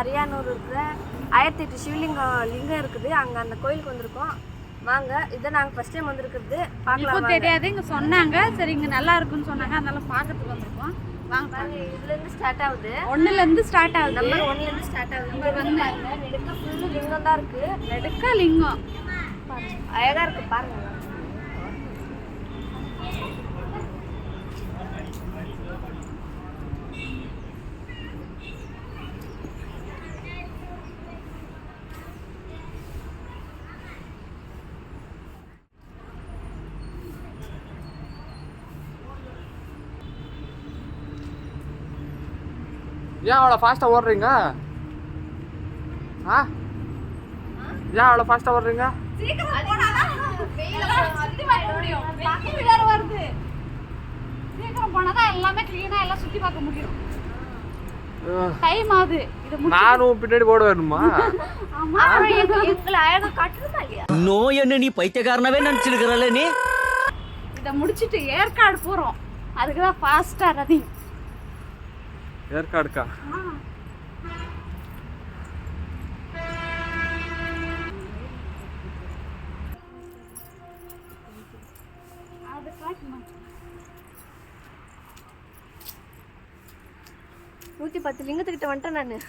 அரியானூர் இருக்கிற 1008 லிங்கம் இருக்குது. அங்கே அந்த கோயிலுக்கு வந்திருக்கோம். வாங்க, இதை நாங்கள் ஃபர்ஸ்ட் டைம் வந்திருக்கிறது. பார்க்கலாம். தெரியாது, இங்கே சொன்னாங்க. சரி, இங்கே நல்லா இருக்குன்னு சொன்னாங்க, அதனால பார்க்கறதுக்கு வந்திருக்கோம். வாங்க பாருங்க. இதுலேருந்து ஸ்டார்ட் ஆகுது. 1லேருந்து ஸ்டார்ட் ஆகுது. நம்பர் 1லேருந்து ஸ்டார்ட் ஆகுது. இங்கே வந்து நெடுக்க ஃபுல்லு லிங்கம் தான் இருக்குது. நெடுக்க லிங்கம் அழகாக இருக்குது பாருங்க. ஏன் அவ்வளோ ஃபாஸ்ட்டாக ஓடுறீங்க? ஏன் அவ்வளோ ஃபாஸ்ட்டாக ஓடுறீங்க? நானும் பின்னாடி ஓட வேணுமா? நோய் என்ன நீ பைத்தியக்காரனவே நினைச்சிருக்கிறல்ல நீ. இதை முடிச்சிட்டு ஏற்காடு போறோம். அதுக்குதான் ஃபாஸ்டா ரன்னிங். ஏற்காடுக்கா? நூத்தி 10 லிங்கத்துக்கிட்ட வந்துட்டேன் நான்.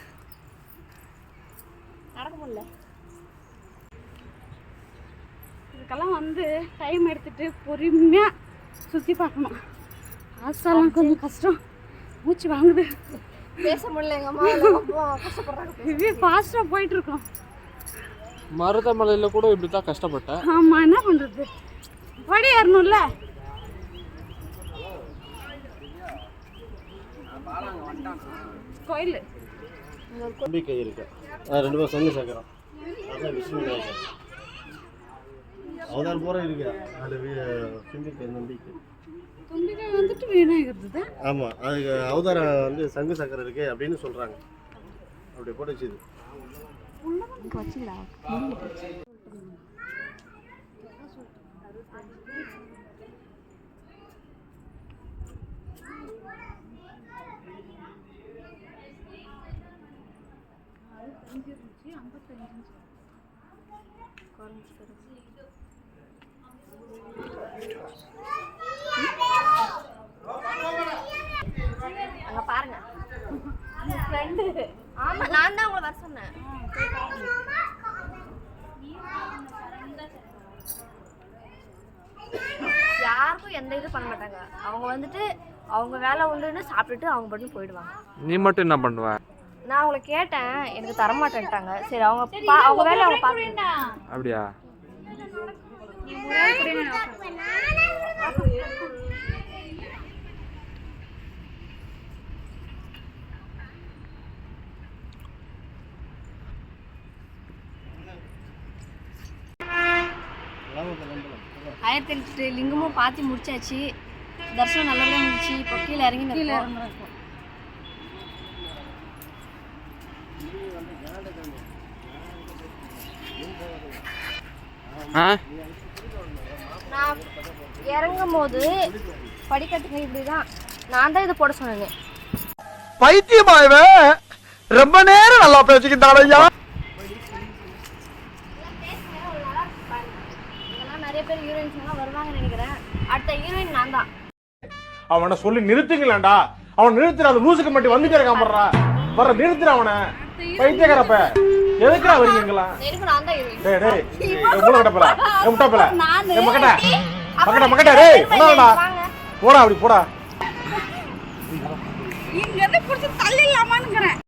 நடக்க முடியல. இதுக்கெல்லாம் வந்து டைம் எடுத்துட்டு பொறுமையா சுத்தி பார்க்கணும். ஆசெல்லாம் கொஞ்சம் கஷ்டம். மூச்சு வாங்குது, பேச முடியல. எங்க அம்மா கஷ்டப்படுறாங்க. ஃபாஸ்டா போயிட்டு இருக்கோம். மருதமலையில கூட இப்படித்தான் கஷ்டப்பட்டேன். ஆமா, என்ன பண்றது, படி ஏறணும்ல. கோயில் நம்பிக்கை இருக்கு. 2 பேரும் சங்கு சக்கரம், அதான் விஷ்ணு விநாயகர் அவதார் போற இருக்கு. அது சிம்பிக்கை நம்பிக்கை. தும்பிக்கை வந்துட்டு விநாயகர் தான். ஆமா, அதுக்கு அவதாரம் வந்து சங்கு சக்கரம் இருக்கு அப்படின்னு சொல்றாங்க. அப்படி போட்டு வச்சுது. அங்க பாருங்க, ஃப்ரெண்டு. ஆமா, நான் தான் உங்களை வர சொன்னேன். யாருக்கும் எந்த இது பண்ண மாட்டாங்க. அவங்க வந்துட்டு அவங்க வேலை உண்டுன்னு சாப்பிட்டுட்டு அவங்க மட்டும் போயிடுவாங்க. நீ மட்டும் என்ன பண்ணுவ? நான் அவங்கள கேட்டேன், எனக்கு தர மாட்டேன்ட்டாங்க. சரி, அவங்க வேலை அவங்க பார்க்கணும். அப்படியா? லிங்கமும் பார்த்து முடிச்சாச்சு. தரிசனம் நல்லபடியாக முடிச்சு. இப்போ கீழே இறங்கி நான் இறங்கும் போது படிக்கட்டுங்க இப்படிதான். நான் தான் இதை போட சொன்னேன். பைத்தியமாயவே ரொம்ப நேரம் நல்லா பேசிக்கிட்டாலையா. நிறைய பேர் ஹீரோயின்ஸ் எல்லாம் வருவாங்கன்னு நினைக்கிறேன். அடுத்த ஹீரோயின் நான் தான். அவனை சொல்லி நிறுத்துங்களேன்டா. அவன் நிறுத்துற, அந்த லூசுக்கு மட்டும் வந்துட்டே இருக்கான். வர நிறுத்துற அவனை. பைத்தியக்காரப்ப எதுக்குடா வரீங்களா? நான் தான் ஹீரோயின். டேய் டேய், மூளை கட்டப்பல, முட்டப்பல, மக்கட்ட மக்கட்ட மக்கட்ட. டேய் என்னடா, போடா அப்படி போடா. இங்க இருந்து புடிச்சு தள்ளிடலாமான்ங்கறேன்.